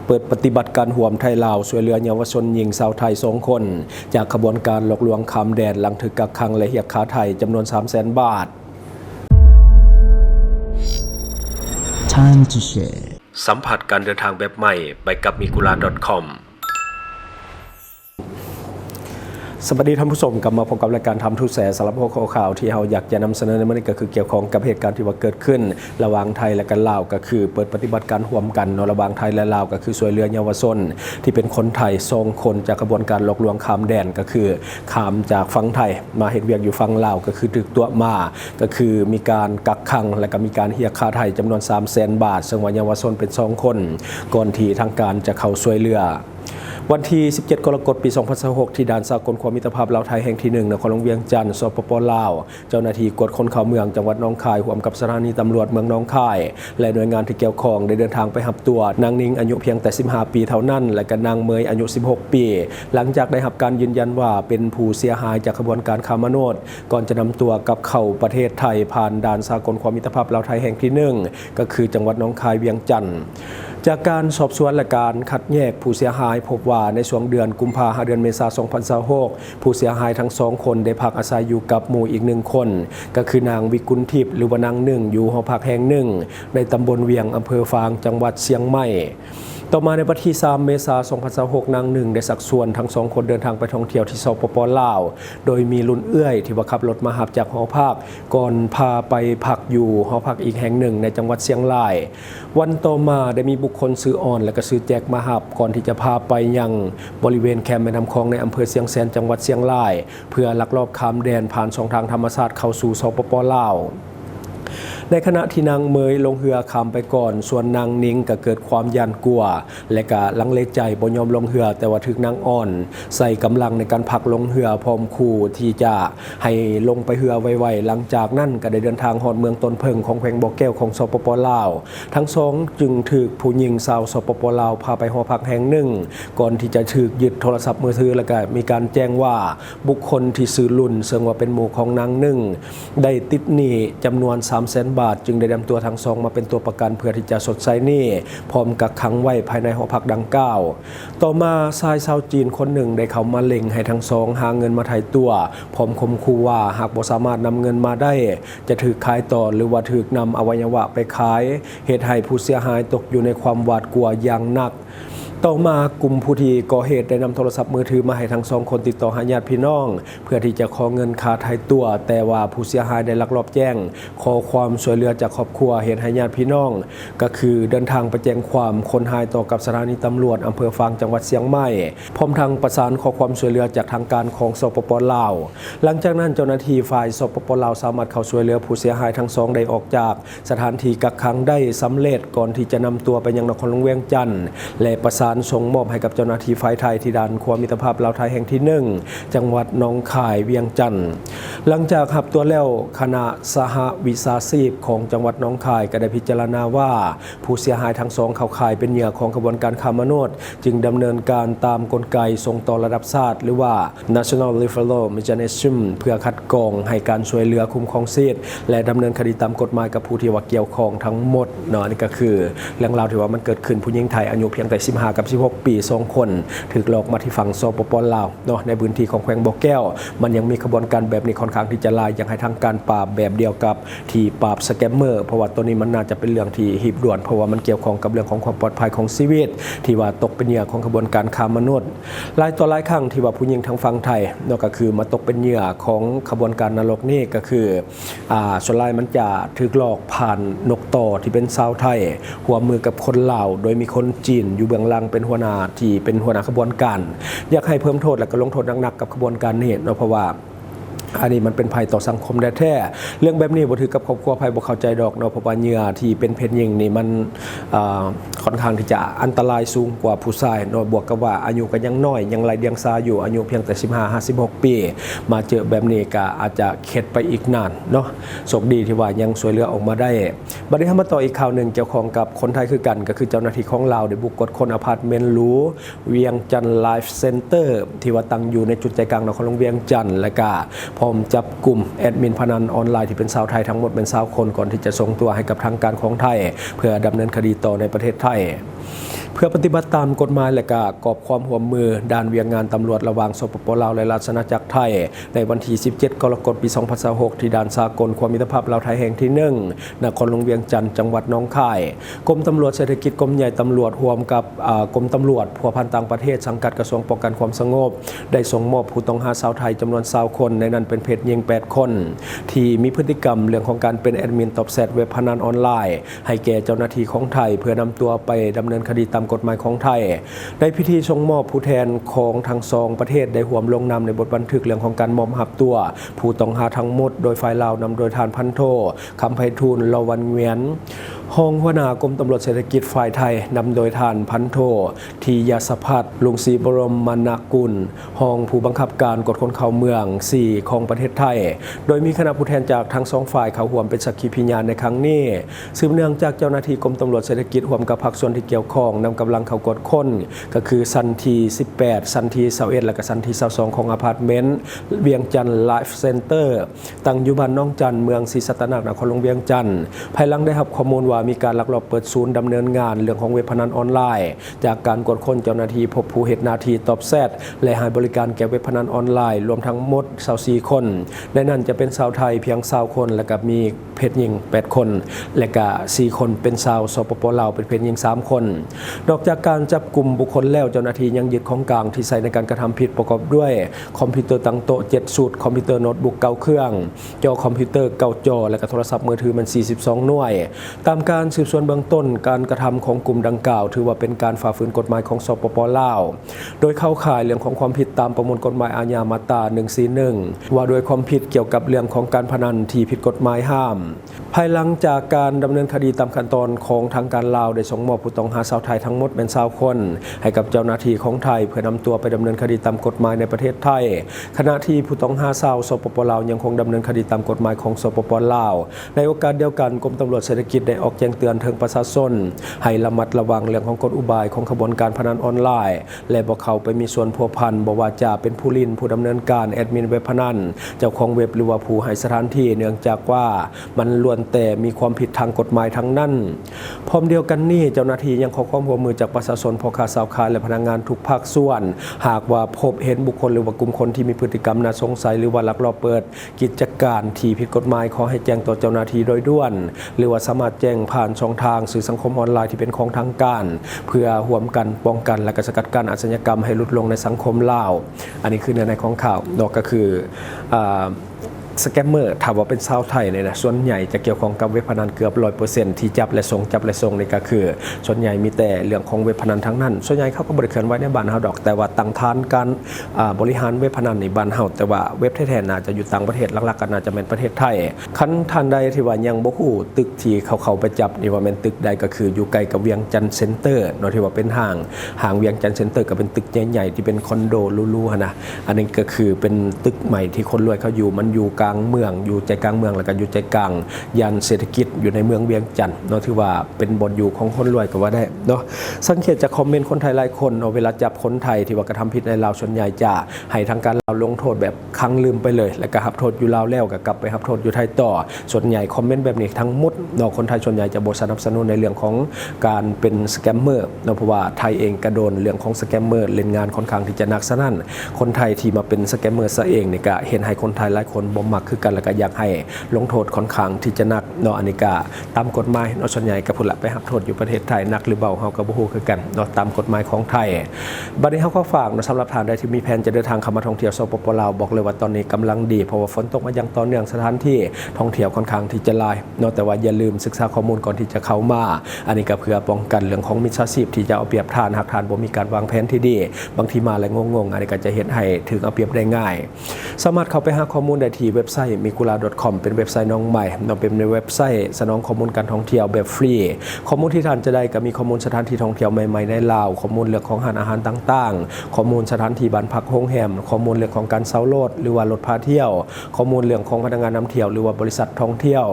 เปิดปฏิบัติการห่วมไทยลาวช่วยเหลือเยาวชนหญิงสาวไทย2 คนจากขบวนการหลอกลวงข้ามแดนหลังถูกกักขังและเรียกค่าไทยจำนวน 300,000 บาท Time to share สัมผัสการเดินทางแบบใหม่ไปกับmigula.com สวัสดีท่านผู้ชมกลับมาพบกับรายการทำทุกแสสารพัดข้อข่าวที่เราอยากจะนำเสนอในวันนี้ก็คือเกี่ยวข้องกับเหตุการณ์ที่ว่าเกิดขึ้นระหว่างไทยและกันลาวก็คือเปิดปฏิบัติการร่วมกันระหว่างไทยและลาวก็คือช่วยเหลือเยาวชนที่เป็นคนไทย2 คนจากกระบวนการหลอกลวงข้ามแดนก็คือข้ามจากฝั่งไทยมาเฮ็ดเวียกอยู่ฝั่งลาวก็คือถูกตัวมาก็คือมีการกักขังและก็มีการเรียกค่าไทยจำนวน 300,000 บาทซึ่งว่าเยาวชนเป็น2 คนก่อนที่ทางการจะเข้าช่วยเหลือวันที่ 17 กรกฎาคม ปี 2026 ที่ด่านสากลความมิตรภาพลาวไทยแห่งที่ 1 นครหลวงเวียงจันทร์ สปป.ลาว เจ้าหน้าที่กวดคนเข้าเมืองจังหวัดหนองคายร่วมกับสถานีตำรวจเมืองหนองคายและหน่วยงานที่เกี่ยวข้องได้เดินทางไปรับตัวนางนิ้งอายุเพียงแต่ 15 ปีเท่านั้นและก็นางเมยอายุ 16 ปี หลังจากได้รับการยืนยันว่าเป็นผู้เสียหายจากขบวนการค้ามนุษย์ก่อนจะนำตัวกลับเข้าประเทศไทยผ่านด่านสากลความมิตรภาพลาวไทยแห่งที่ 1 ก็คือจังหวัดหนองคายเวียงจันทร์จากการสอบสวนและการคัดแยกผู้เสียหายพบว่าในช่วงเดือนกุมภาพันธ์เดือนเมษายน 2026 ผู้เสียหายทั้ง2 คนได้พักอาศัยอยู่กับหมู่อีก1 คนก็คือนางวิกุลทิพย์หรือว่านางหนึ่งอยู่หอพักแห่งหนึ่งในตำบลเวียงอำเภอฟางจังหวัดเชียงใหม่ต่อมาในวันที่ 3 เมษายน 2026 นางหนึ่งได้สักชวนทั้ง2 คนเดินทางไปท่องเที่ยวที่สปป.ลาวโดยมีรุ่นเอื้อยที่ว่าขับรถมาหับจากหอพักก่อนพาไปพักอยู่หอพักอีกแห่งหนึ่งในจังหวัดเชียงรายวันต่อมาได้มีบุคคลซื้ออ่อนและก็ซื้อแจกมาหับก่อนที่จะพาไปยังบริเวณแคมป์แม่น้ำคลองในอำเภอเชียงแสนจังหวัดเชียงรายเพื่อลักลอบข้ามแดนผ่านช่องทางธรรมชาติเข้าสู่สปป.ลาวในขณะที่นางเมยลงเรือข้ามไปก่อนส่วนนางนิ้งก็เกิดความย่านกลัวและก็ลังเลใจบ่ยอมลงเรือแต่ว่าถึกนางอ่อนใส่กำลังในการผลักลงเรือพร้อมขู่ที่จะให้ลงไปเรือไวๆหลังจากนั้นก็ได้เดินทางฮอดเมืองต้นเพิงของแขวงบ่อแก้วของสปป.ลาวทั้งสองจึงถูกผู้หญิงชาวสปป.ลาวพาไปหอพักแห่งหนึ่งก่อนที่จะถูกยึดโทรศัพท์มือถือและก็มีการแจ้งว่าบุคคลที่ซื้อลุ่นซึ่งว่าเป็นหมู่ของนางหนึ่งได้ติดหนี้จำนวน 300,000 บาทจึงได้นำตัวทั้ง2มาเป็นตัวประกันเพื่อที่จะชดใช้หนี้พร้อมกักขังไว้ภายในหอพักดังกล่าวต่อมาชายชาวจีนคนหนึ่งได้เข้ามาเล็งให้ทั้ง2หาเงินมาไถ่ตัวพร้อมข่มขู่ว่าหากบ่สามารถนำเงินมาได้จะถูกขายต่อหรือว่าถูกนำอวัยวะไปขายเหตุให้ผู้เสียหายตกอยู่ในความหวาดกลัวอย่างหนักต่อมากลุ่มผู้ที่ก่อเหตุได้นำโทรศัพท์มือถือมาให้ทั้ง2 คนติดต่อหาญาติพี่น้องเพื่อที่จะขอเงินค่าไถ่ตัวแต่ว่าผู้เสียหายได้ลักลอบแจ้งขอความช่วยเหลือจากครอบครัวเหตุให้ญาติพี่น้องก็คือเดินทางไปแจ้งความคนหายต่อกับสถานีตำรวจอำเภอฟางจังหวัดเชียงใหม่พร้อมทางประสานขอความช่วยเหลือจากทางการของสปป.ลาวหลังจากนั้นเจ้าหน้าที่ฝ่ายสปป.ลาวสามารถเข้าช่วยเหลือผู้เสียหายทั้ง2ได้ออกจากสถานที่กักขังได้สำเร็จก่อนที่จะนำตัวไปยังนครหลวงเวียงจันทร์และประสานส่งมอบให้กับเจ้าหน้าที่ฝ่ายไทยที่ด่านความมิตรภาพลาวไทยแห่งที่ 1จังหวัดหนองคายเวียงจันทร์หลังจากรับตัวแล้วคณะสหวิชาชีพของจังหวัดหนองคายก็ได้พิจารณาว่าผู้เสียหายทั้ง2เข้าข่ายเป็นเหยื่อของกระบวนการค้ามนุษย์จึงดำเนินการตามกลไกส่งต่อระดับชาติหรือว่า National Referral Mechanism เพื่อคัดกรองให้การช่วยเหลือคุ้มครองสิทธิ์และดำเนินคดีตามกฎหมายกับผู้ที่ว่าเกี่ยวข้องทั้งหมดเนาะนี่ก็คือเรื่องราวที่ว่ามันเกิดขึ้นผู้หญิงไทยอายุเพียงแต่15กับ16ปี2 คนถูกหลอกมาที่ฝั่งสปป.ลาวเนาะในพื้นที่ของแขวงบ่อแก้วมันยังมีขบวนการแบบนี้ค่อนข้างที่จะลายยังให้ทางการปราบแบบเดียวกับที่ปราบสแกมเมอร์เพราะว่าตัวนี้มันน่าจะเป็นเรื่องที่หีบด่วนเพราะว่ามันเกี่ยวข้องกับเรื่องของความปลอดภัยของชีวิตที่ว่าตกเป็นเหยื่อของขบวนการค้ามนุษย์หลายต่อหลายครั้งที่ว่าผู้หญิงทางฝั่งไทยเนาะก็คือมาตกเป็นเหยื่อของขบวนการนรกนี่ก็คือส่วนหลายมันจะถูกหลอกผ่านนกต่อที่เป็นชาวไทยหัวมือกับคนลาวโดยมีคนจีนอยู่เบื้องหลังเป็นหัวหน้าที่เป็นหัวหน้าขบวนการอยากให้เพิ่มโทษและก็ลงโทษหนักๆกับขบวนการนี้เนาะเพราะว่าอันนี้มันเป็นภัยต่อสังคมแท้ๆเรื่องแบบนี้บ่ถือกับครอบครัวภัยบ่เข้าใจดอกเนาะเพราะว่าเหยื่อที่เป็นเพศหญิงนี่มันค่อนข้างที่จะอันตรายสูงกว่าผู้ชายเนาะบวกกับว่าอายุก็ยังน้อยยังไร้เดียงสาอยู่อายุเพียงแต่15-16 ปีมาเจอแบบนี้ก็อาจจะเข็ดไปอีกนานเนาะโชคดีที่ว่ายังช่วยเหลือออกมาได้บัดนี้มาต่ออีกข่าวนึงเกี่ยวข้องกับคนไทยคือกันก็คือเจ้าหน้าที่ของลาวได้บุกกดคนอพาร์ตเมนต์หรูเวียงจันทร์ไลฟ์เซ็นเตอร์ที่ว่าตั้งอยู่ในจุดใจกลางนครหลวงเวียงจันทร์และก็พร้อมจับกลุ่มแอดมินพนันออนไลน์ที่เป็นชาวไทยทั้งหมดเป็น20 คนก่อนที่จะส่งตัวให้กับทางการของไทยเพื่อดำเนินคดีต่อในประเทศไทย เพื่อปฏิบัติตามกฎหมายและก็กอบความร่วมมือด้านเวียงงานตำรวจระหว่างสปป.ลาวและราชอาณาจักรไทยในวันที่ 17 กรกฎาคม ปี 2026 ที่ด่านสากลความมิตรภาพลาวไทยแห่งที่ 1 นครหลวงเวียงจันทร์จังหวัดหนองคายกรมตำรวจเศรษฐกิจกรมใหญ่ตำรวจร่วมกับกรมตำรวจพัวพันต่างประเทศสังกัดกระทรวงป้องกันความสงบได้ส่งมอบผู้ต้องหาชาวไทยจำนวน20 คนในนั้นเป็นเพศหญิง8 คนที่มีพฤติกรรมเรื่องของการเป็นแอดมินตบแซดเว็บพนันออนไลน์ให้แก่เจ้าหน้าที่ของไทยเพื่อนำตัวไปดำเนินคดีตามกฎหมายของไทยในพิธีส่งมอบผู้แทนของทั้งสองประเทศได้ร่วมลงนามในบทบันทึกเรื่องของการมอบหับตัวผู้ต้องหาทั้งหมดโดยฝ่ายลาวนำโดยทานพันโทคำไพฑูรย์ลวันเวียนห้องหัวหน้ากรมตำรวจเศรษฐกิจฝ่ายไทยนำโดยทานพันโททียสพัฒน์ลุงศรีบรมมนากุลห้องผู้บังคับการกฎคนเข้าเมือง4ของประเทศไทยโดยมีคณะผู้แทนจากทั้งสองฝ่ายเข้าร่วมเป็นสักขีพยานในครั้งนี้สืบเนื่องจากเจ้าหน้าที่กรมตำรวจเศรษฐกิจร่วมกับภาคส่วนที่เกี่ยวข้องนำกำลังเข้ากดค้นก็คือซันที18ซันที21และก็ซันที22ของอพาร์ตเมนต์เวียงจันทร์ไลฟ์เซ็นเตอร์ตั้งอยู่บ้านน้องจันทร์เมืองศรีสัตนนครหลวงเวียงจันทร์ภายหลังได้รับข้อมูลว่ามีการลักลอบเปิดศูนย์ดำเนินงานเรื่องของเว็บพนันออนไลน์จากการกดค้นเจ้าหน้าที่พบผู้เหตุหน้าที่ตอบแซดและให้บริการแก่เว็บพนันออนไลน์รวมทั้งหมด24 คนในนั้นจะเป็นชาวไทยเพียง20 คนและก็มีเพศหญิง8 คนและก็4 คนเป็นชาวสปป.ลาวเป็นเพศหญิง3 คนนอกจากการจับกลุ่มบุคคลแล้วเจ้าหน้าที่ยังยึดของกลางที่ใช้ในการกระทำผิดประกอบด้วยคอมพิวเตอร์ตั้งโต๊ะ7 ชุดคอมพิวเตอร์โน้ตบุ๊ก9 เครื่องจอคอมพิวเตอร์9 จอและก็โทรศัพท์มือถือมัน42 หน่วยตามการสืบสวนเบื้องต้นการกระทำของกลุ่มดังกล่าวถือว่าเป็นการฝ่าฝืนกฎหมายของสปป.ลาวโดยเข้าข่ายเรื่องของความผิดตามประมวลกฎหมายอาญามาตรา141ว่าโดยความผิดเกี่ยวกับเรื่องของการพนันที่ผิดกฎหมายห้ามภายหลังจากการดำเนินคดีตามขั้นตอนของทางการลาวได้ส่งมอบผู้ต้องหาชาวไทยทั้งหมดเป็น20 คนให้กับเจ้าหน้าที่ของไทยเพื่อนำตัวไปดำเนินคดีตามกฎหมายในประเทศไทยขณะที่ผู้ต้องหาชาวสปป.ลาวยังคงดำเนินคดีตามกฎหมายของสปป.ลาวในโอกาสเดียวกันกรมตำรวจเศรษฐกิจได้ออกแจ้งเตือนถึงประชาชนให้ระมัดระวังเรื่องของกลอุบายของขบวนการพนันออนไลน์และบ่เข้าไปมีส่วนพัวพันบ่ว่าจะเป็นผู้ลิ้นผู้ดำเนินการแอดมินเว็บพนันเจ้าของเว็บหรือว่าผู้ให้สถานที่เนื่องจากว่ามันล้วนแต่มีความผิดทางกฎหมายทั้งนั้นพร้อมเดียวกันนี้เจ้าหน้าที่ยังขอความร่วมมือจากประชาชนพ่อค้าชาวขายและพนักงานทุกภาคส่วนหากว่าพบเห็นบุคคลหรือว่ากลุ่มคนที่มีพฤติกรรมน่าสงสัยหรือว่าลักลอบเปิดกิจการที่ผิดกฎหมายขอให้แจ้งต่อเจ้าหน้าที่โดยด่วนหรือว่าสามารถแจ้งผ่านช่องทางสื่อสังคมออนไลน์ที่เป็นของทางการเพื่อร่วมกันป้องกันและสกัดกั้นอาชญากรรมให้ลดลงในสังคมลาวอันนี้คือในของข่าวนอกก็คือสแกมเมอร์ถามว่าเป็นชาวไทยเนี่ยนะส่วนใหญ่จะเกี่ยวข้องกับเว็บพนันเกือบ 100% ที่จับและส่งนี่ก็คือส่วนใหญ่มีแต่เรื่องของเว็บพนันทั้งนั้นส่วนใหญ่เขาก็บริการไว้ในบ้านเฮาดอกแต่ว่าตั้งฐานการบริหารเว็บพนันในบ้านเฮาแต่ว่าเว็บแท้ๆน่าจะอยู่ต่างประเทศหลักๆก็น่าจะเป็นประเทศไทยคันท่านใดที่ว่ายังบ่ฮู้ตึกที่เขาไปจับนี่ว่าแม่นตึกใดก็คืออยู่ใกล้กับเวียงจันทร์เซ็นเตอร์เนาะที่ว่าเป็นห้างเวียงจันทร์เซ็นเตอร์ก็เป็นตึกใหญ่ๆที่เป็นคอนโดหรูๆหั่นนะอันนี้ก็คือเป็นตึกใหม่ที่คนรวยเขาอยู่มันอยู่กลางเมืองอยู่ใจกลางเมืองแล้วก็อยู่ใจกลางย่านเศรษฐกิจอยู่ในเมืองเวียงจันทร์เนาะที่ว่าเป็นบ่อนอยู่ของคนรวยก็ว่าได้เนาะสังเกตจากคอมเมนต์คนไทยหลายคนเวลาจับคนไทยที่ว่ากระทำผิดในลาวส่วนใหญ่จะให้ทางการลาวลงโทษแบบครั้งลืมไปเลยแล้วก็รับโทษอยู่ลาวแล้วก็กลับไปรับโทษอยู่ไทยต่อส่วนใหญ่คอมเมนต์แบบนี้ทั้งหมดเนาะคนไทยส่วนใหญ่จะบ่สนับสนุนในเรื่องของการเป็นสแกมเมอร์เนาะเพราะว่าไทยเองก็โดนเรื่องของสแกมเมอร์เล่นงานค่อนข้างที่จะหนักซะนั่นคนไทยที่มาเป็นสแกมเมอร์ซะเองนี่ก็เห็นให้คนไทยหลายคนบ่มักคือกันแล้วก็อยากให้ลงโทษค่อนข้างที่จะหนักเนาะอันนี้ก็ตามกฎหมายเนาะส่วนใหญ่ก็พุ่นละไปรับโทษอยู่ประเทศไทยหนักหรือเบาเฮาก็บ่ฮู้คือกันเนาะตามกฎหมายของไทยบัดนี้เฮาก็ฝากนะสำหรับท่านใดที่มีแผนจะเดินทางเข้ามาท่องเที่ยวสปป.ลาวบอกเลยว่าตอนนี้กำลังดีเพราะว่าฝนตกมาอย่างต่อเนื่องสถานที่ท่องเที่ยวค่อนข้างที่จะหลายเนาะแต่ว่าอย่าลืมศึกษาข้อมูลก่อนที่จะเข้ามาอันนี้ก็เพื่อป้องกันเรื่องของมิจฉาชีพที่จะเอาเปรียบท่านหากท่านบ่มีการวางแผนที่ดีบางทีมาแล้วงงๆอันนี้ก็จะเฮ็ดให้ถึงเอาเปรียบได้ง่ายสามารถเข้าไปหาข้อมูลได้ที่เว็บไซต์ mikula.com เป็นเว็บไซต์น้องใหม่เราเป็นในเว็บไซต์สนองข้อมูลการท่องเที่ยวแบบฟรีข้อมูลที่ท่านจะได้ก็มีข้อมูลสถานที่ท่องเที่ยวใหม่ๆในลาวข้อมูลเรื่องของอาหารต่างๆข้อมูลสถานที่บ้านพักโรงแรมข้อมูลเรื่องของการเช่ารถหรือว่ารถพาเที่ยวข้อมูลเรื่องของพนักงานนำเที่ยวหรือว่าบริษัทท่องเที่ยว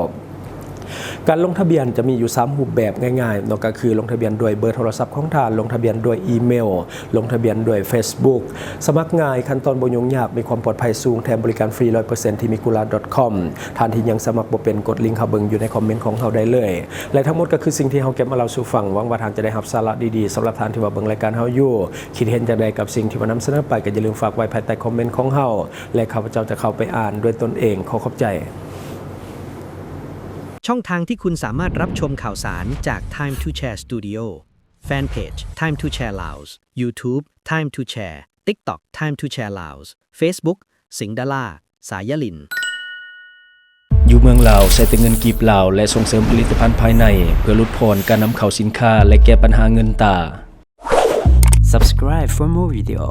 การลงทะเบียนจะมีอยู่3รูปแบบง่ายๆเนาะก็คือลงทะเบียนด้วยเบอร์โทรศัพท์ของท่านลงทะเบียนด้วยอีเมลลงทะเบียนด้วย Facebook สมัครง่ายขั้นตอนบ่ยุ่งยากมีความปลอดภัยสูงแถมบริการฟรี 100% ที่ mikula.com ท่านที่ยังสมัครบ่เป็นกดลิงก์เข้าเบิ่งอยู่ในคอมเมนต์ของเราได้เลยและทั้งหมดก็คือสิ่งที่เราเก็บมาเล่าสู่ฟังหวังว่าท่านจะได้รับสาระดีๆสำหรับท่านที่ว่าเบิ่งรายการเราอยู่คิดเห็นจังใดกับสิ่งที่ว่านำเสนอไปก็อย่าลืมฝากไว้ภายใต้คอมเมนต์ของเราและข้าพเจ้าจะเข้าไปอ่านด้วยตนเองขอขอบใจ ช่องทางที่คุณสามารถรับชมข่าวสารจาก Time to Share Studio Fanpage Time to Share Laos YouTube Time to Share TikTok Time to Share Laos Facebook สิงห์ดาราสายลินอยู่เมืองลาวใช้แต่เงินกีบลาวและส่งเสริมผลิตภัณฑ์ภายในเพื่อลดพรการนำเข้าสินค้าและแก้ปัญหาเงินตา Subscribe for more video.